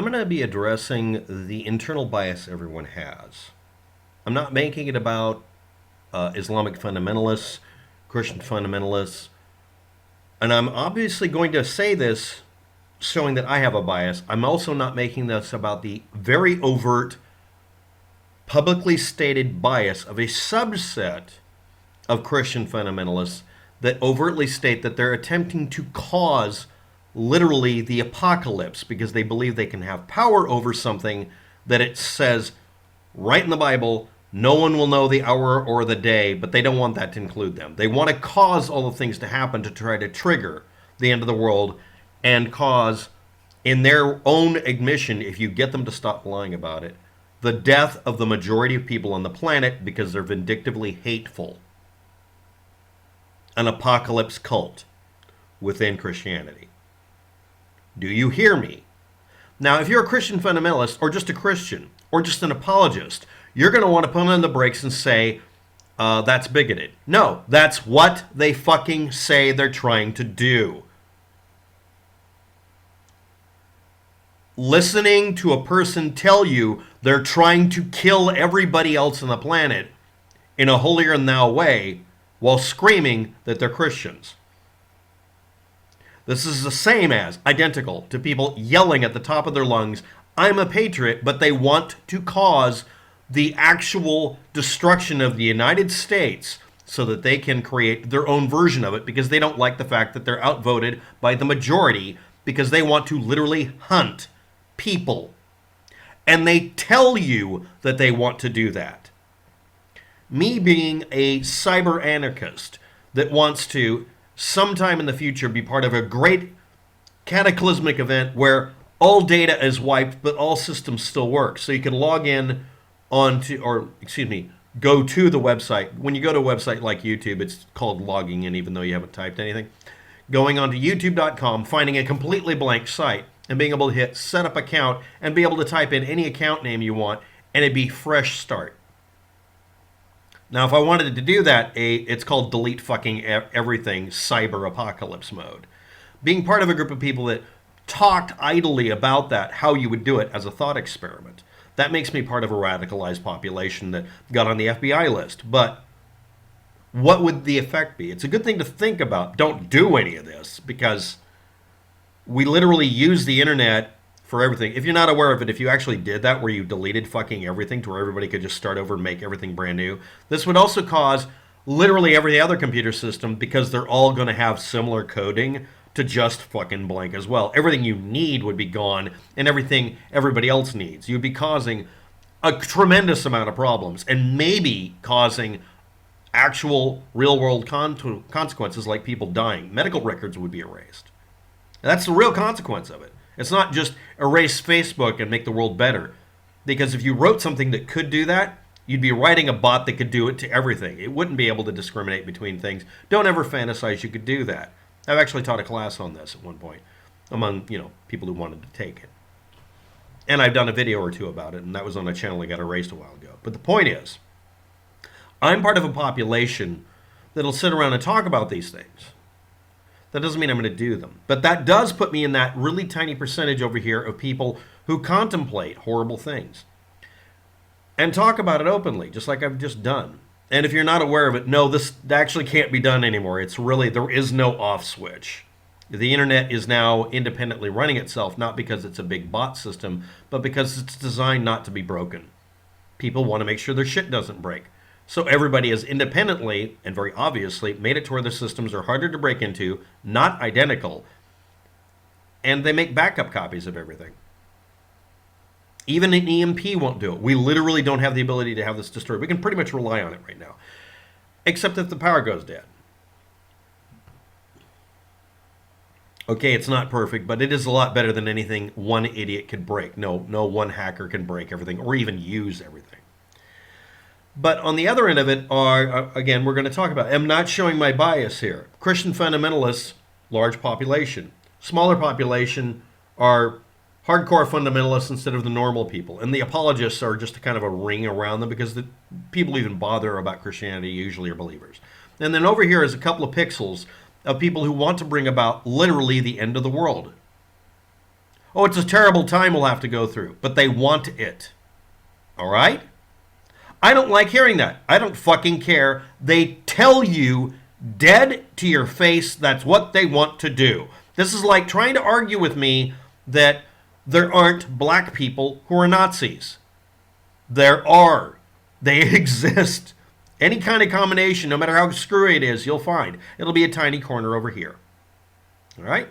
I'm going to be addressing the internal bias everyone has. I'm not making it about Islamic fundamentalists, Christian fundamentalists, and I'm obviously going to say this showing that I have a bias. I'm also not making this about the very overt, publicly stated bias of a subset of Christian fundamentalists that overtly state that they're attempting to cause literally the apocalypse because they believe they can have power over something that it says right in the Bible, no one will know the hour or the day, but they don't want that to include them. They want to cause all the things to happen to try to trigger the end of the world and cause, in their own admission, if you get them to stop lying about it, the death of the majority of people on the planet because they're vindictively hateful. An apocalypse cult within Christianity. Do you hear me? Now, if you're a Christian fundamentalist, or just a Christian, or just an apologist, you're going to want to put on the brakes and say, that's bigoted. No, that's what they fucking say they're trying to do. Listening to a person tell you they're trying to kill everybody else on the planet in a holier-than-thou way while screaming that they're Christians. This is the same as, identical, to people yelling at the top of their lungs, I'm a patriot, but they want to cause the actual destruction of the United States so that they can create their own version of it because they don't like the fact that they're outvoted by the majority because they want to literally hunt people. And they tell you that they want to do that. Me being a cyber anarchist that wants to sometime in the future be part of a great cataclysmic event where all data is wiped but all systems still work. So you can log in go to the website. When you go to a website like YouTube, it's called logging in even though you haven't typed anything. Going onto youtube.com, finding a completely blank site and being able to hit set up account and be able to type in any account name you want and it'd be fresh start. Now, if I wanted to do that, it's called delete fucking everything cyber apocalypse mode. Being part of a group of people that talked idly about that, how you would do it as a thought experiment. That makes me part of a radicalized population that got on the FBI list. But what would the effect be? It's a good thing to think about. Don't do any of this because we literally use the internet for everything. If you're not aware of it, if you actually did that where you deleted fucking everything to where everybody could just start over and make everything brand new, this would also cause literally every other computer system, because they're all going to have similar coding, to just fucking blank as well. Everything you need would be gone and everything everybody else needs. You'd be causing a tremendous amount of problems and maybe causing actual real-world consequences like people dying. Medical records would be erased. That's the real consequence of it. It's not just erase Facebook and make the world better. Because if you wrote something that could do that, you'd be writing a bot that could do it to everything. It wouldn't be able to discriminate between things. Don't ever fantasize you could do that. I've actually taught a class on this at one point among, people who wanted to take it. And I've done a video or two about it, and that was on a channel that got erased a while ago. But the point is, I'm part of a population that'll sit around and talk about these things. That doesn't mean I'm going to do them. But that does put me in that really tiny percentage over here of people who contemplate horrible things and talk about it openly, just like I've just done. And if you're not aware of it, no, this actually can't be done anymore. It's really, there is no off switch. The internet is now independently running itself, not because it's a big bot system, but because it's designed not to be broken. People want to make sure their shit doesn't break. So everybody has independently, and very obviously, made it to where the systems are harder to break into, not identical, and they make backup copies of everything. Even an EMP won't do it. We literally don't have the ability to have this destroyed. We can pretty much rely on it right now, except if the power goes dead. Okay, it's not perfect, but it is a lot better than anything one idiot could break. No one hacker can break everything or even use everything. But on the other end of it are, again, we're going to talk about, I'm not showing my bias here. Christian fundamentalists, large population. Smaller population are hardcore fundamentalists instead of the normal people. And the apologists are just kind of a ring around them because the people who even bother about Christianity usually are believers. And then over here is a couple of pixels of people who want to bring about literally the end of the world. Oh, it's a terrible time we'll have to go through, but they want it. All right? I don't like hearing that. I don't fucking care. They tell you dead to your face that's what they want to do. This is like trying to argue with me that there aren't black people who are Nazis. There are. They exist. Any kind of combination, no matter how screwy it is, you'll find. It'll be a tiny corner over here. All right?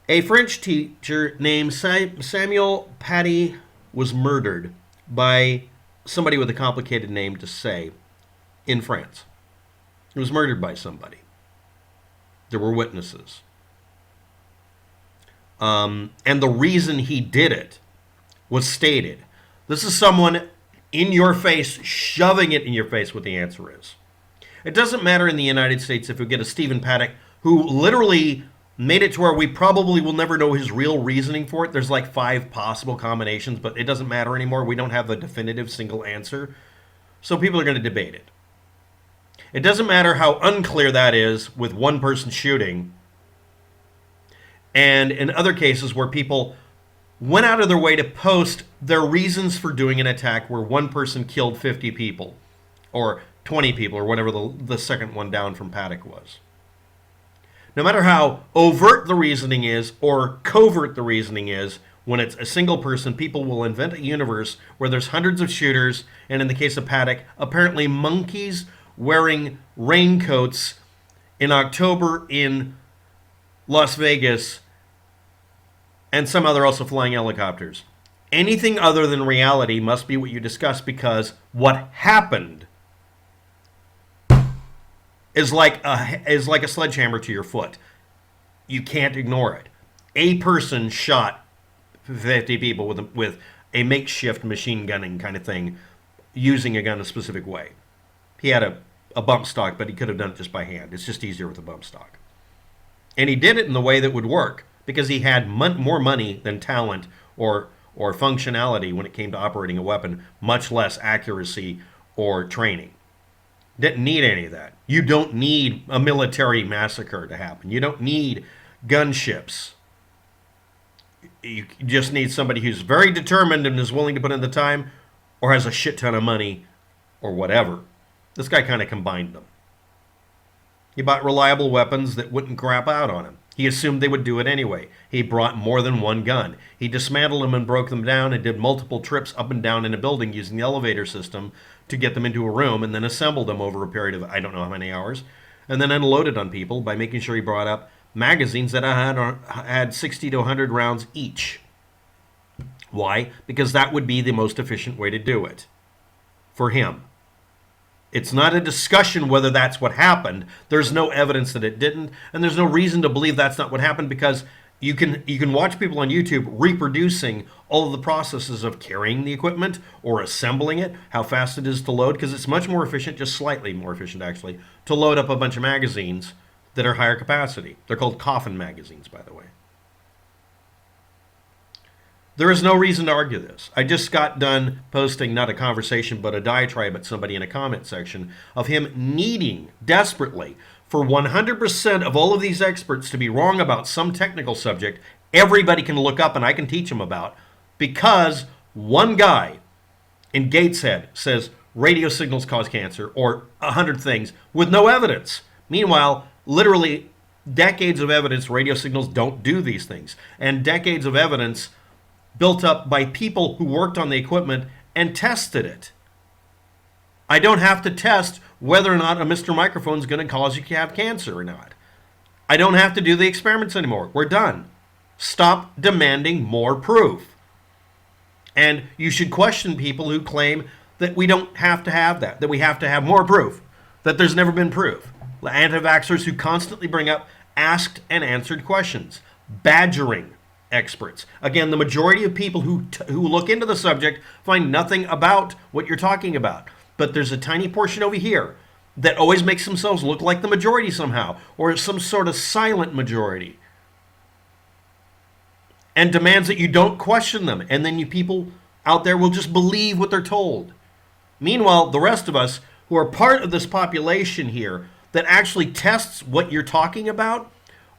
A French teacher named Samuel Paty was murdered by somebody with a complicated name to say in France. He was murdered by somebody. There were witnesses. And the reason he did it was stated. This is someone in your face, shoving it in your face what the answer is. It doesn't matter in the United States if we get a Stephen Paddock who literally made it to where we probably will never know his real reasoning for it. There's like 5 possible combinations, but it doesn't matter anymore. We don't have a definitive single answer. So people are going to debate it. It doesn't matter how unclear that is with one person shooting. And in other cases where people went out of their way to post their reasons for doing an attack where one person killed 50 people or 20 people or whatever the second one down from Paddock was. No matter how overt the reasoning is or covert the reasoning is, when it's a single person, people will invent a universe where there's hundreds of shooters, and in the case of Paddock, apparently monkeys wearing raincoats in October in Las Vegas, and some other also flying helicopters. Anything other than reality must be what you discuss, because what happened is like a sledgehammer to your foot. You can't ignore it. A person shot 50 people with a makeshift machine gunning kind of thing, using a gun a specific way. He had a bump stock, but he could have done it just by hand. It's just easier with a bump stock. And he did it in the way that would work, because he had more money than talent or functionality when it came to operating a weapon, much less accuracy or training. Didn't need any of that. You don't need a military massacre to happen. You don't need gunships. You just need somebody who's very determined and is willing to put in the time, or has a shit ton of money, or whatever. This guy kind of combined them. He bought reliable weapons that wouldn't crap out on him. He assumed they would do it anyway. He brought more than one gun. He dismantled them and broke them down and did multiple trips up and down in a building using the elevator system to get them into a room, and then assembled them over a period of I don't know how many hours, and then unloaded on people by making sure he brought up magazines that had 60 to 100 rounds each. Why? Because that would be the most efficient way to do it for him. It's not a discussion whether that's what happened. There's no evidence that it didn't, and there's no reason to believe that's not what happened, because you can watch people on YouTube reproducing all of the processes of carrying the equipment or assembling it, how fast it is to load, because it's much more efficient, just slightly more efficient actually, to load up a bunch of magazines that are higher capacity. They're called coffin magazines, by the way. There is no reason to argue this. I just got done posting not a conversation but a diatribe at somebody in a comment section of him needing desperately for 100% of all of these experts to be wrong about some technical subject everybody can look up and I can teach them about, because one guy in Gateshead says radio signals cause cancer, or 100 things with no evidence. Meanwhile, literally decades of evidence radio signals don't do these things, and decades of evidence built up by people who worked on the equipment and tested it. I don't have to test whether or not a Mr. Microphone is going to cause you to have cancer or not. I don't have to do the experiments anymore. We're done. Stop demanding more proof. And you should question people who claim that we don't have to have that we have to have more proof, that there's never been proof. Anti-vaxxers who constantly bring up asked and answered questions, badgering experts. Again, the majority of people who look into the subject find nothing about what you're talking about. But there's a tiny portion over here that always makes themselves look like the majority somehow, or some sort of silent majority, and demands that you don't question them. And then you people out there will just believe what they're told. Meanwhile, the rest of us who are part of this population here that actually tests what you're talking about,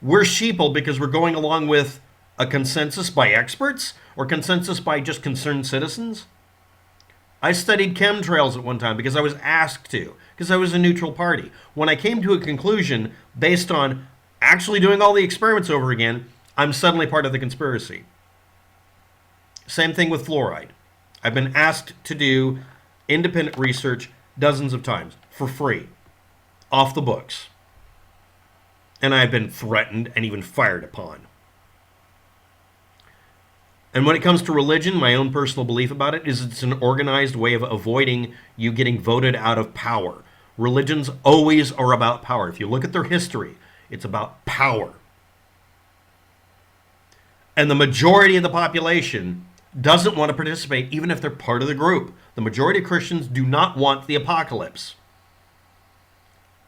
we're sheeple because we're going along with A consensus by experts or consensus by just concerned citizens? I studied chemtrails at one time because I was asked to, because I was a neutral party. When I came to a conclusion based on actually doing all the experiments over again, I'm suddenly part of the conspiracy. Same thing with fluoride. I've been asked to do independent research dozens of times for free, off the books. And I've been threatened and even fired upon. And when it comes to religion, my own personal belief about it is it's an organized way of avoiding you getting voted out of power. Religions always are about power. If you look at their history, it's about power. And the majority of the population doesn't want to participate, even if they're part of the group. The majority of Christians do not want the apocalypse.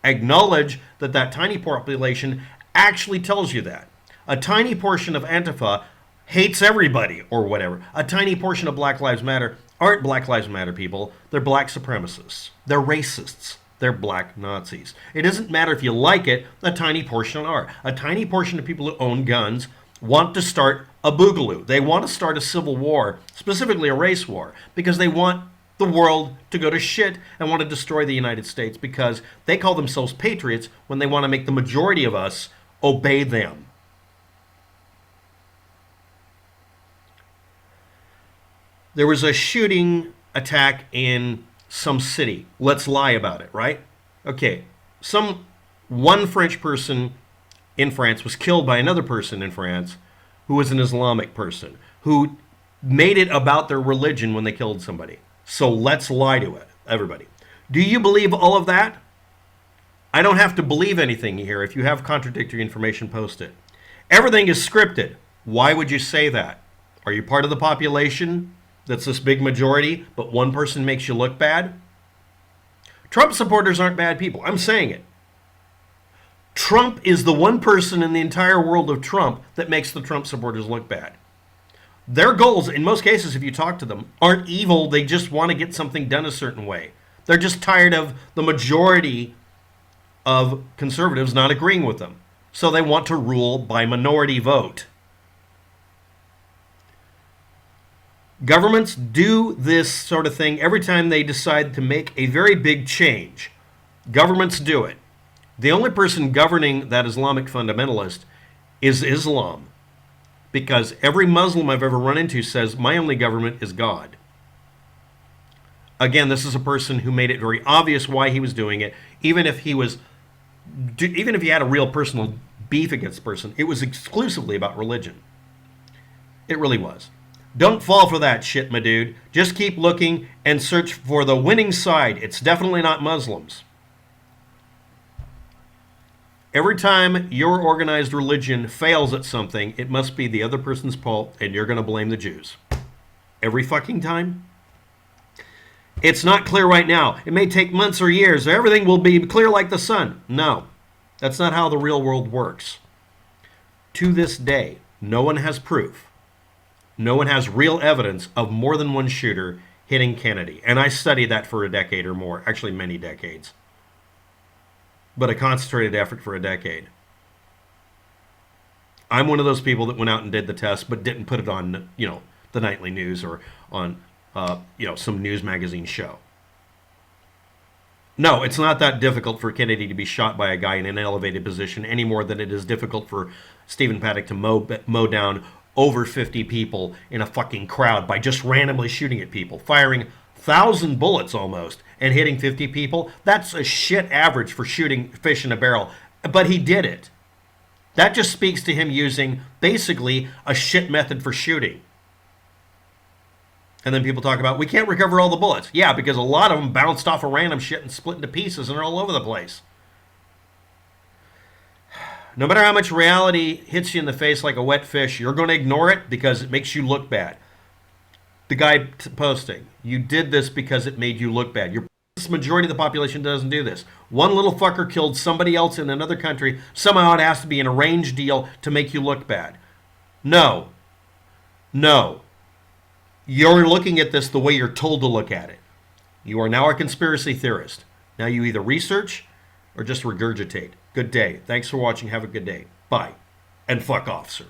Acknowledge that that tiny population actually tells you that. A tiny portion of Antifa hates everybody or whatever. A tiny portion of Black Lives Matter aren't Black Lives Matter people. They're black supremacists. They're racists. They're black Nazis. It doesn't matter if you like it, a tiny portion are. A tiny portion of people who own guns want to start a boogaloo. They want to start a civil war, specifically a race war, because they want the world to go to shit and want to destroy the United States because they call themselves patriots when they want to make the majority of us obey them. There was a shooting attack in some city. Let's lie about it, right? Okay, one French person in France was killed by another person in France who was an Islamic person who made it about their religion when they killed somebody. So let's lie to it, everybody. Do you believe all of that? I don't have to believe anything here. If you have contradictory information, post it. Everything is scripted. Why would you say that? Are you part of the population that's this big majority, but one person makes you look bad? Trump supporters aren't bad people. I'm saying it. Trump is the one person in the entire world of Trump that makes the Trump supporters look bad. Their goals, in most cases, if you talk to them, aren't evil. They just want to get something done a certain way. They're just tired of the majority of conservatives not agreeing with them. So they want to rule by minority vote. Governments do this sort of thing every time they decide to make a very big change. Governments do it. The only person governing that Islamic fundamentalist is Islam. Because every Muslim I've ever run into says, my only government is God. Again, this is a person who made it very obvious why he was doing it. Even if he had a real personal beef against the person, it was exclusively about religion. It really was. Don't fall for that shit, my dude. Just keep looking and search for the winning side. It's definitely not Muslims. Every time your organized religion fails at something, it must be the other person's fault, and you're going to blame the Jews. Every fucking time. It's not clear right now. It may take months or years. Everything will be clear like the sun. No, that's not how the real world works. To this day, no one has proof. No one has real evidence of more than one shooter hitting Kennedy. And I studied that for a decade or more, actually many decades. But a concentrated effort for a decade. I'm one of those people that went out and did the test, but didn't put it on, the nightly news or on, some news magazine show. No, it's not that difficult for Kennedy to be shot by a guy in an elevated position any more than it is difficult for Stephen Paddock to mow down over 50 people in a fucking crowd by just randomly shooting at people, firing 1,000 bullets almost, and hitting 50 people. That's a shit average for shooting fish in a barrel. But he did it. That just speaks to him using basically a shit method for shooting. And then people talk about, we can't recover all the bullets. Yeah, because a lot of them bounced off of random shit and split into pieces and are all over the place. No matter how much reality hits you in the face like a wet fish, you're going to ignore it because it makes you look bad. The guy posting, you did this because it made you look bad. The majority of the population doesn't do this. One little fucker killed somebody else in another country. Somehow it has to be an arranged deal to make you look bad. No. You're looking at this the way you're told to look at it. You are now a conspiracy theorist. Now you either research or just regurgitate. Good day. Thanks for watching. Have a good day. Bye. And fuck off, sir.